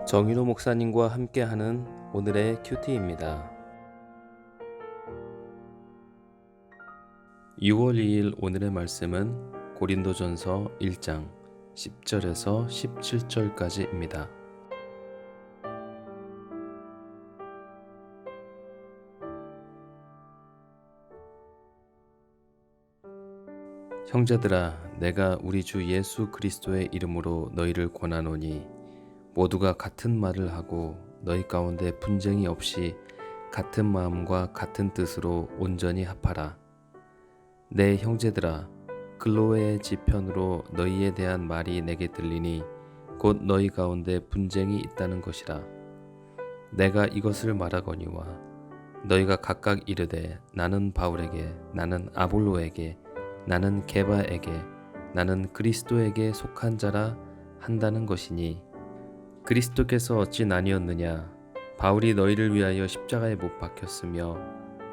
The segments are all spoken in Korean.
정윤호 목사님과 함께하는 오늘의 큐티입니다. 6월 2일 오늘의 말씀은 고린도전서 1장 10절에서 17절까지입니다. 형제들아, 내가 우리 주 예수 그리스도의 이름으로 너희를 권하노니 모두가 같은 말을 하고 너희 가운데 분쟁이 없이 같은 마음과 같은 뜻으로 온전히 합하라. 내 형제들아, 글로웨의 지편으로 너희에 대한 말이 내게 들리니 곧 너희 가운데 분쟁이 있다는 것이라. 내가 이것을 말하거니와 너희가 각각 이르되 나는 바울에게, 나는 아볼로에게, 나는 게바에게, 나는 그리스도에게 속한 자라 한다는 것이니 그리스도께서 어찌 나뉘었느냐? 바울이 너희를 위하여 십자가에 못 박혔으며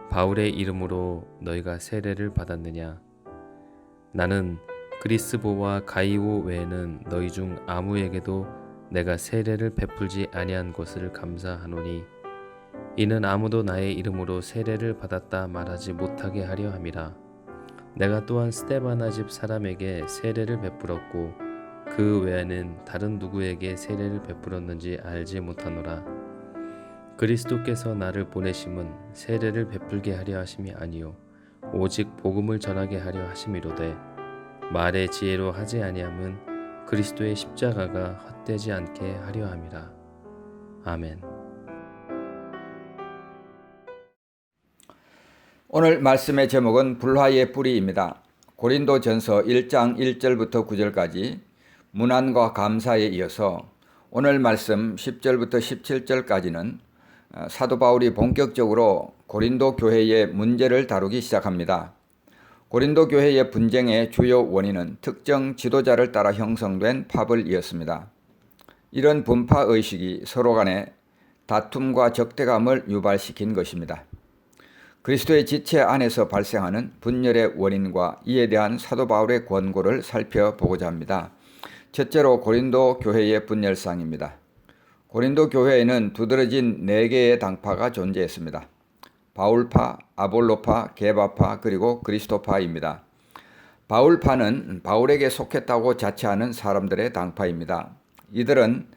바울의 이름으로 너희가 세례를 받았느냐? 나는 그리스보와 가이오 외에는 너희 중 아무에게도 내가 세례를 베풀지 아니한 것을 감사하노니 이는 아무도 나의 이름으로 세례를 받았다 말하지 못하게 하려 함이라. 내가 또한 스데바나 집 사람에게 세례를 베풀었고 그 외에는 다른 누구에게 세례를 베풀었는지 알지 못하노라. 그리스도께서 나를 보내심은 세례를 베풀게 하려 하심이 아니요 오직 복음을 전하게 하려 하심이로되 말의 지혜로 하지 아니함은 그리스도의 십자가가 헛되지 않게 하려 함이라. 아멘. 오늘 말씀의 제목은 불화의 뿌리입니다. 고린도전서 1장 1절부터 9절까지 문안과 감사에 이어서 오늘 말씀 10절부터 17절까지는 사도 바울이 본격적으로 고린도 교회의 문제를 다루기 시작합니다. 고린도 교회의 분쟁의 주요 원인은 특정 지도자를 따라 형성된 파벌이었습니다. 이런 분파 의식이 서로 간에 다툼과 적대감을 유발시킨 것입니다. 그리스도의 지체 안에서 발생하는 분열의 원인과 이에 대한 사도 바울의 권고를 살펴보고자 합니다. 첫째로 고린도 교회의 분열상입니다. 고린도 교회에는 두드러진 4개의 당파가 존재했습니다. 바울파, 아볼로파, 게바파, 그리고 그리스도파입니다. 바울파는 바울에게 속했다고 자처하는 사람들의 당파입니다. 이들은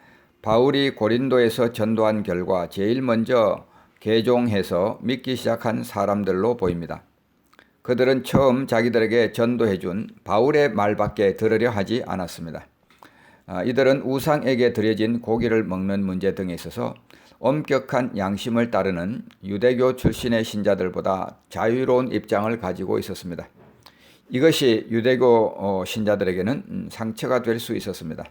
바울이 고린도에서 전도한 결과 제일 먼저 개종해서 믿기 시작한 사람들로 보입니다. 그들은 처음 자기들에게 전도해준 바울의 말밖에 들으려 하지 않았습니다. 이들은 우상에게 드려진 고기를 먹는 문제 등에 있어서 엄격한 양심을 따르는 유대교 출신의 신자들보다 자유로운 입장을 가지고 있었습니다. 이것이 유대교 신자들에게는 상처가 될 수 있었습니다.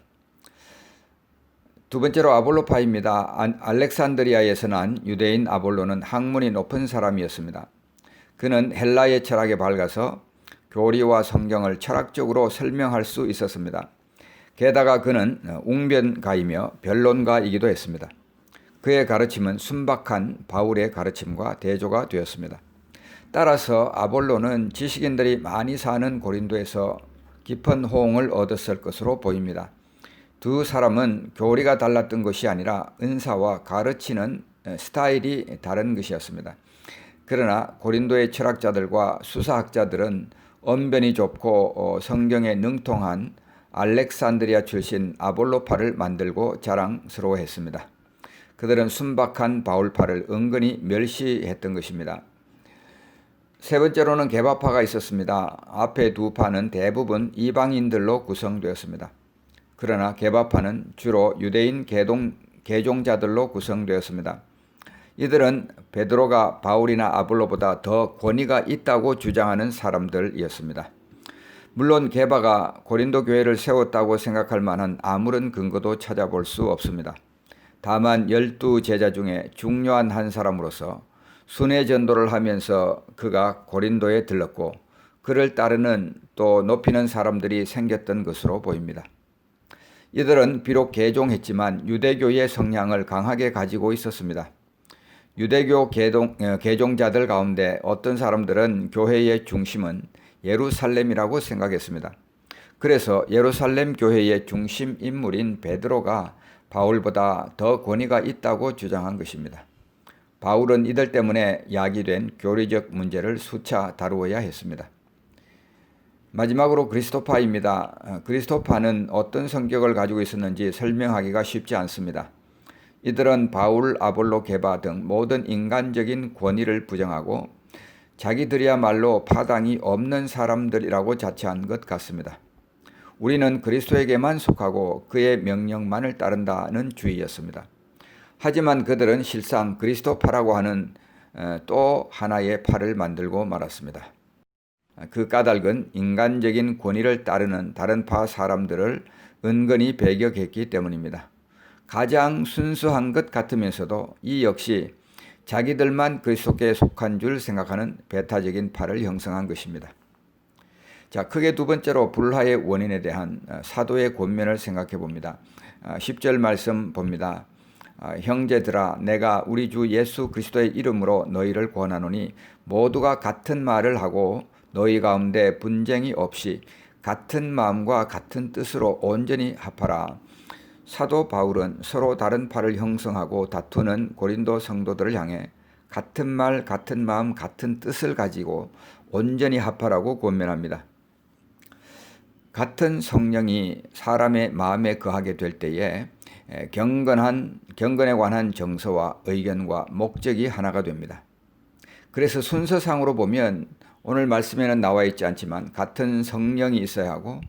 두 번째로 아볼로파입니다. 알렉산드리아에서 난 유대인 아볼로는 학문이 높은 사람이었습니다. 그는 헬라의 철학에 밝아서 교리와 성경을 철학적으로 설명할 수 있었습니다. 게다가 그는 웅변가이며 변론가이기도 했습니다. 그의 가르침은 순박한 바울의 가르침과 대조가 되었습니다. 따라서 아볼로는 지식인들이 많이 사는 고린도에서 깊은 호응을 얻었을 것으로 보입니다. 두 사람은 교리가 달랐던 것이 아니라 은사와 가르치는 스타일이 다른 것이었습니다. 그러나 고린도의 철학자들과 수사학자들은 언변이 좁고 성경에 능통한 알렉산드리아 출신 아볼로파를 만들고 자랑스러워했습니다. 그들은 순박한 바울파를 은근히 멸시했던 것입니다. 세 번째로는 게바파가 있었습니다. 앞에 두 파는 대부분 이방인들로 구성되었습니다. 그러나 게바파는 주로 유대인 개종자들로 구성되었습니다. 이들은 베드로가 바울이나 아볼로보다 더 권위가 있다고 주장하는 사람들이었습니다. 물론 게바가 고린도 교회를 세웠다고 생각할 만한 아무런 근거도 찾아볼 수 없습니다. 다만 12제자 중에 중요한 한 사람으로서 순회 전도를 하면서 그가 고린도에 들렀고 그를 따르는 또 높이는 사람들이 생겼던 것으로 보입니다. 이들은 비록 개종했지만 유대교의 성향을 강하게 가지고 있었습니다. 유대교 개종자들 가운데 어떤 사람들은 교회의 중심은 예루살렘이라고 생각했습니다. 그래서 예루살렘 교회의 중심 인물인 베드로가 바울보다 더 권위가 있다고 주장한 것입니다. 바울은 이들 때문에 야기된 교리적 문제를 수차 다루어야 했습니다. 마지막으로 그리스도파입니다. 그리스도파는 어떤 성격을 가지고 있었는지 설명하기가 쉽지 않습니다. 이들은 바울, 아볼로, 게바 등 모든 인간적인 권위를 부정하고 자기들이야말로 파당이 없는 사람들이라고 자처한 것 같습니다. 우리는 그리스도에게만 속하고 그의 명령만을 따른다는 주의였습니다. 하지만 그들은 실상 그리스도파라고 하는 또 하나의 파를 만들고 말았습니다. 그 까닭은 인간적인 권위를 따르는 다른 파 사람들을 은근히 배격했기 때문입니다. 가장 순수한 것 같으면서도 이 역시 자기들만 그리스도께 속한 줄 생각하는 배타적인 파를 형성한 것입니다. 자, 크게 두 번째로 불화의 원인에 대한 사도의 권면을 생각해 봅니다. 10절 말씀 봅니다. 형제들아, 내가 우리 주 예수 그리스도의 이름으로 너희를 권하노니 모두가 같은 말을 하고 너희 가운데 분쟁이 없이 같은 마음과 같은 뜻으로 온전히 합하라. 사도 바울은 서로 다른 파를 형성하고 다투는 고린도 성도들을 향해 같은 말, 같은 마음, 같은 뜻을 가지고 온전히 합하라고 권면합니다. 같은 성령이 사람의 마음에 거하게 될 때에 경건에 관한 정서와 의견과 목적이 하나가 됩니다. 그래서 순서상으로 보면 오늘 말씀에는 나와 있지 않지만 같은 성령이 있어야 하고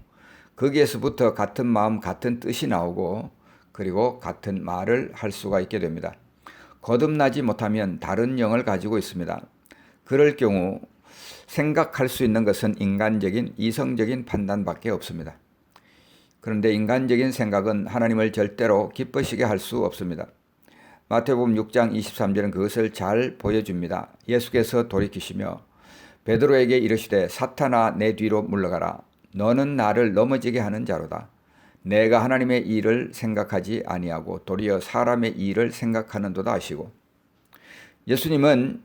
거기에서부터 같은 마음, 같은 뜻이 나오고 그리고 같은 말을 할 수가 있게 됩니다. 거듭나지 못하면 다른 영을 가지고 있습니다. 그럴 경우 생각할 수 있는 것은 인간적인 이성적인 판단밖에 없습니다. 그런데 인간적인 생각은 하나님을 절대로 기쁘시게 할 수 없습니다. 마태복음 6장 23절은 그것을 잘 보여줍니다. 예수께서 돌이키시며 베드로에게 이르시되 사탄아 내 뒤로 물러가라. 너는 나를 넘어지게 하는 자로다. 내가 하나님의 일을 생각하지 아니하고 도리어 사람의 일을 생각하는도다 하시고, 예수님은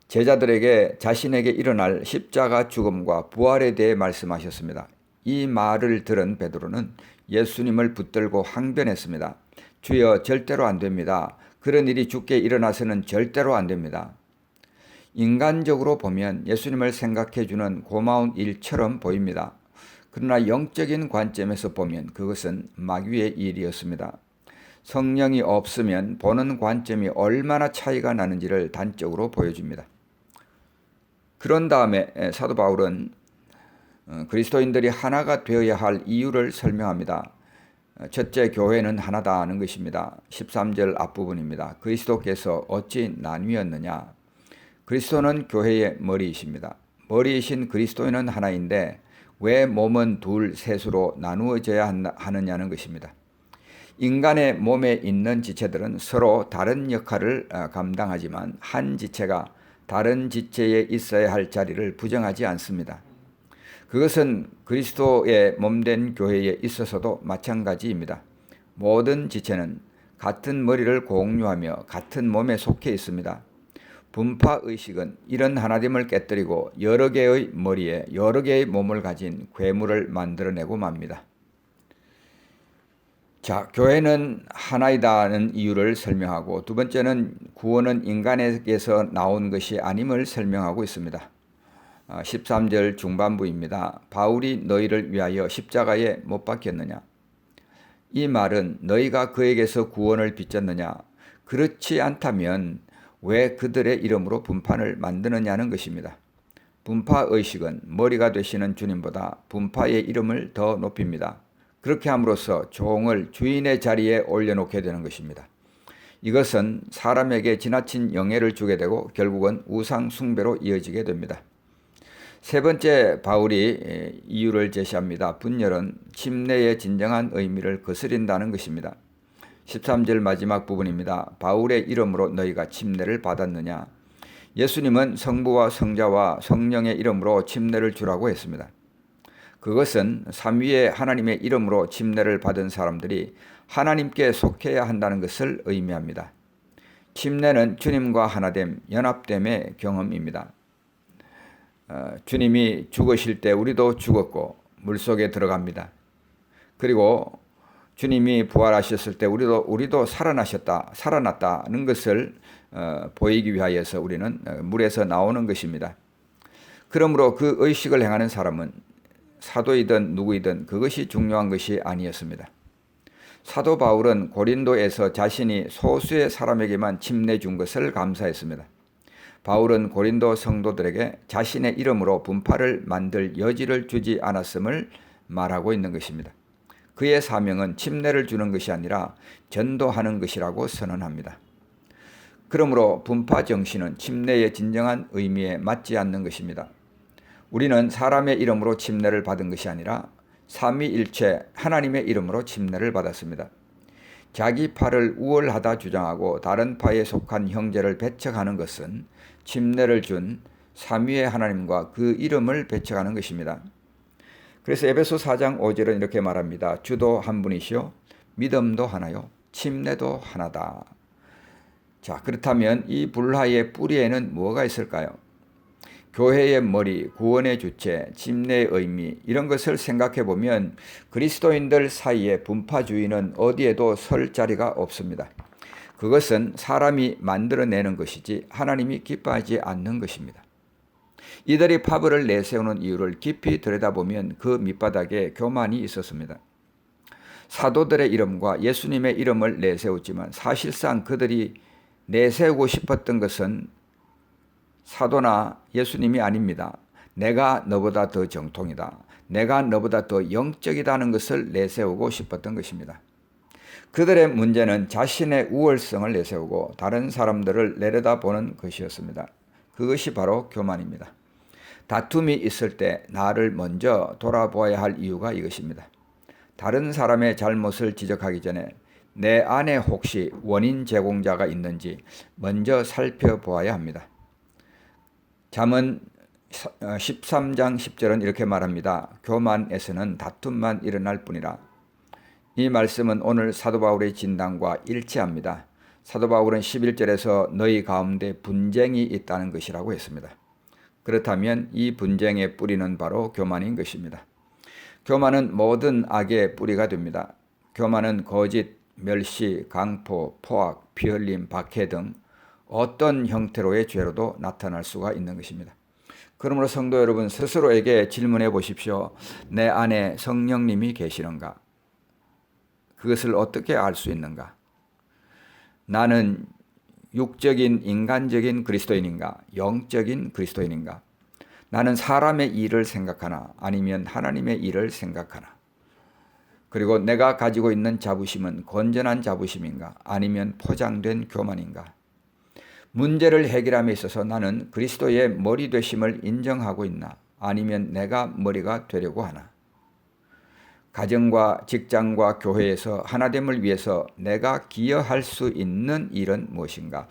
제자들에게 자신에게 일어날 십자가 죽음과 부활에 대해 말씀하셨습니다. 이 말을 들은 베드로는 예수님을 붙들고 항변했습니다. 주여, 절대로 안 됩니다. 그런 일이 주께 일어나서는 절대로 안 됩니다. 인간적으로 보면 예수님을 생각해 주는 고마운 일처럼 보입니다. 그러나 영적인 관점에서 보면 그것은 마귀의 일이었습니다. 성령이 없으면 보는 관점이 얼마나 차이가 나는지를 단적으로 보여줍니다. 그런 다음에 사도 바울은 그리스도인들이 하나가 되어야 할 이유를 설명합니다. 첫째, 교회는 하나다는 것입니다. 13절 앞부분입니다. 그리스도께서 어찌 나뉘었느냐? 그리스도는 교회의 머리이십니다. 머리이신 그리스도인은 하나인데 왜 몸은 둘, 셋으로 나누어져야 하느냐는 것입니다. 인간의 몸에 있는 지체들은 서로 다른 역할을 감당하지만 한 지체가 다른 지체에 있어야 할 자리를 부정하지 않습니다. 그것은 그리스도의 몸된 교회에 있어서도 마찬가지입니다. 모든 지체는 같은 머리를 공유하며 같은 몸에 속해 있습니다. 분파의식은 이런 하나됨을 깨뜨리고 여러 개의 머리에 여러 개의 몸을 가진 괴물을 만들어내고 맙니다. 자, 교회는 하나이다는 이유를 설명하고, 두 번째는 구원은 인간에게서 나온 것이 아님을 설명하고 있습니다. 13절 중반부입니다. 바울이 너희를 위하여 십자가에 못 박혔느냐? 이 말은 너희가 그에게서 구원을 빚졌느냐? 그렇지 않다면 왜 그들의 이름으로 분판을 만드느냐는 것입니다. 분파의식은 머리가 되시는 주님보다 분파의 이름을 더 높입니다. 그렇게 함으로써 종을 주인의 자리에 올려놓게 되는 것입니다. 이것은 사람에게 지나친 영예를 주게 되고 결국은 우상 숭배로 이어지게 됩니다. 세 번째, 바울이 이유를 제시합니다. 분열은 침례의 진정한 의미를 거스린다는 것입니다. 13절 마지막 부분입니다. 바울의 이름으로 너희가 침례를 받았느냐? 예수님은 성부와 성자와 성령의 이름으로 침례를 주라고 했습니다. 그것은 삼위의 하나님의 이름으로 침례를 받은 사람들이 하나님께 속해야 한다는 것을 의미합니다. 침례는 주님과 하나됨, 연합됨의 경험입니다. 주님이 죽으실 때 우리도 죽었고 물속에 들어갑니다. 그리고 주님이 부활하셨을 때 우리도 살아났다는 것을 보이기 위하여서 우리는 물에서 나오는 것입니다. 그러므로 그 의식을 행하는 사람은 사도이든 누구이든 그것이 중요한 것이 아니었습니다. 사도 바울은 고린도에서 자신이 소수의 사람에게만 침례 준 것을 감사했습니다. 바울은 고린도 성도들에게 자신의 이름으로 분파를 만들 여지를 주지 않았음을 말하고 있는 것입니다. 그의 사명은 침례를 주는 것이 아니라 전도하는 것이라고 선언합니다. 그러므로 분파 정신은 침례의 진정한 의미에 맞지 않는 것입니다. 우리는 사람의 이름으로 침례를 받은 것이 아니라 삼위일체 하나님의 이름으로 침례를 받았습니다. 자기 파를 우월하다 주장하고 다른 파에 속한 형제를 배척하는 것은 침례를 준 삼위의 하나님과 그 이름을 배척하는 것입니다. 그래서 에베소 4장 5절은 이렇게 말합니다. 주도 한 분이시요 믿음도 하나요 침례도 하나다. 자, 그렇다면 이 불화의 뿌리에는 뭐가 있을까요? 교회의 머리, 구원의 주체, 침례의 의미 이런 것을 생각해 보면 그리스도인들 사이에 분파주의는 어디에도 설 자리가 없습니다. 그것은 사람이 만들어내는 것이지 하나님이 기뻐하지 않는 것입니다. 이들이 파벌을 내세우는 이유를 깊이 들여다보면 그 밑바닥에 교만이 있었습니다. 사도들의 이름과 예수님의 이름을 내세웠지만 사실상 그들이 내세우고 싶었던 것은 사도나 예수님이 아닙니다. 내가 너보다 더 정통이다. 내가 너보다 더 영적이다는 것을 내세우고 싶었던 것입니다. 그들의 문제는 자신의 우월성을 내세우고 다른 사람들을 내려다보는 것이었습니다. 그것이 바로 교만입니다. 다툼이 있을 때 나를 먼저 돌아보아야 할 이유가 이것입니다. 다른 사람의 잘못을 지적하기 전에 내 안에 혹시 원인 제공자가 있는지 먼저 살펴보아야 합니다. 잠언 13장 10절은 이렇게 말합니다. 교만에서는 다툼만 일어날 뿐이라. 이 말씀은 오늘 사도 바울의 진단과 일치합니다. 사도 바울은 11절에서 너희 가운데 분쟁이 있다는 것이라고 했습니다. 그렇다면 이 분쟁의 뿌리는 바로 교만인 것입니다. 교만은 모든 악의 뿌리가 됩니다. 교만은 거짓, 멸시, 강포, 포악, 피흘림, 박해 등 어떤 형태로의 죄로도 나타날 수가 있는 것입니다. 그러므로 성도 여러분 스스로에게 질문해 보십시오. 내 안에 성령님이 계시는가? 그것을 어떻게 알 수 있는가? 나는 육적인 인간적인 그리스도인인가? 영적인 그리스도인인가? 나는 사람의 일을 생각하나? 아니면 하나님의 일을 생각하나? 그리고 내가 가지고 있는 자부심은 건전한 자부심인가? 아니면 포장된 교만인가? 문제를 해결함에 있어서 나는 그리스도의 머리 되심을 인정하고 있나? 아니면 내가 머리가 되려고 하나? 가정과 직장과 교회에서 하나됨을 위해서 내가 기여할 수 있는 일은 무엇인가?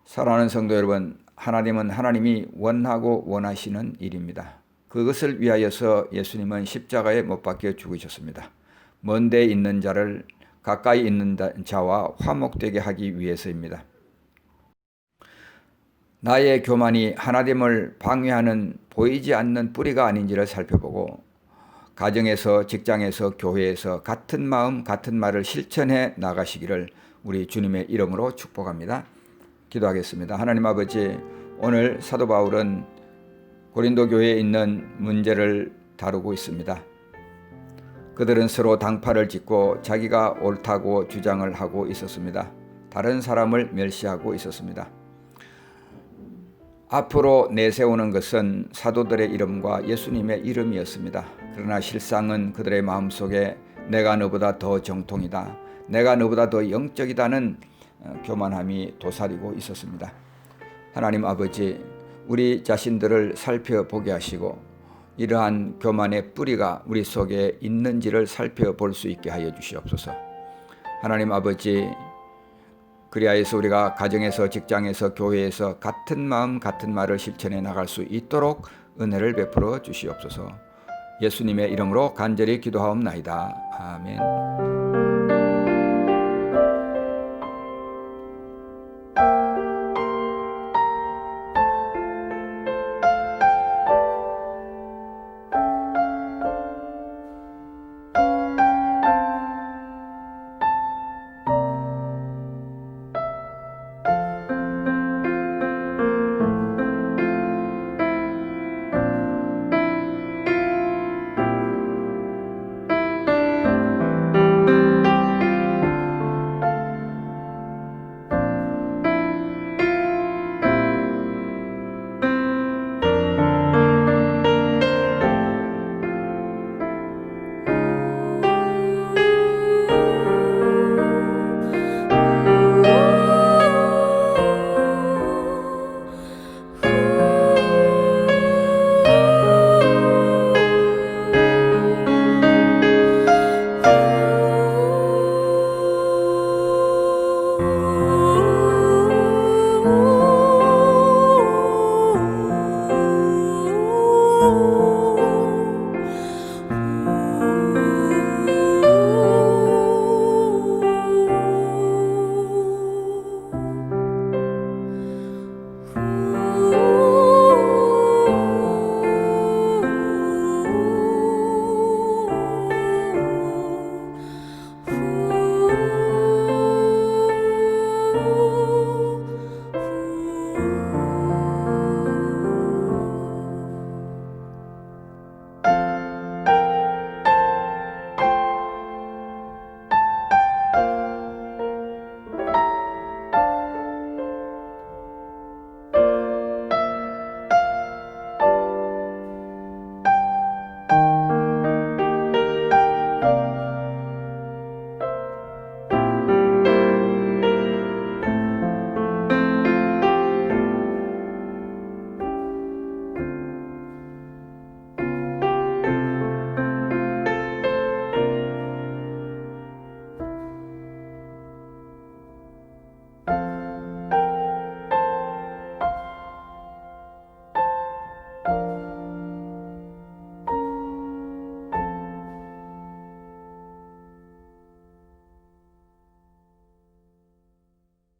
사랑하는 성도 여러분, 하나님은 하나님이 원하고 원하시는 일입니다. 그것을 위하여서 예수님은 십자가에 못 박혀 죽으셨습니다. 먼 데 있는 자를 가까이 있는 자와 화목되게 하기 위해서입니다. 나의 교만이 하나됨을 방해하는 보이지 않는 뿌리가 아닌지를 살펴보고 가정에서 직장에서 교회에서 같은 마음 같은 말을 실천해 나가시기를 우리 주님의 이름으로 축복합니다. 기도하겠습니다. 하나님 아버지, 오늘 사도 바울은 고린도 교회에 있는 문제를 다루고 있습니다. 그들은 서로 당파를 짓고 자기가 옳다고 주장을 하고 있었습니다. 다른 사람을 멸시하고 있었습니다. 앞으로 내세우는 것은 사도들의 이름과 예수님의 이름이었습니다. 그러나 실상은 그들의 마음속에 내가 너보다 더 정통이다, 내가 너보다 더 영적이다는 교만함이 도사리고 있었습니다. 하나님 아버지, 우리 자신들을 살펴보게 하시고 이러한 교만의 뿌리가 우리 속에 있는지를 살펴볼 수 있게 하여 주시옵소서. 하나님 아버지, 그리하여서 우리가 가정에서 직장에서 교회에서 같은 마음 같은 말을 실천해 나갈 수 있도록 은혜를 베풀어 주시옵소서. 예수님의 이름으로 간절히 기도하옵나이다. 아멘.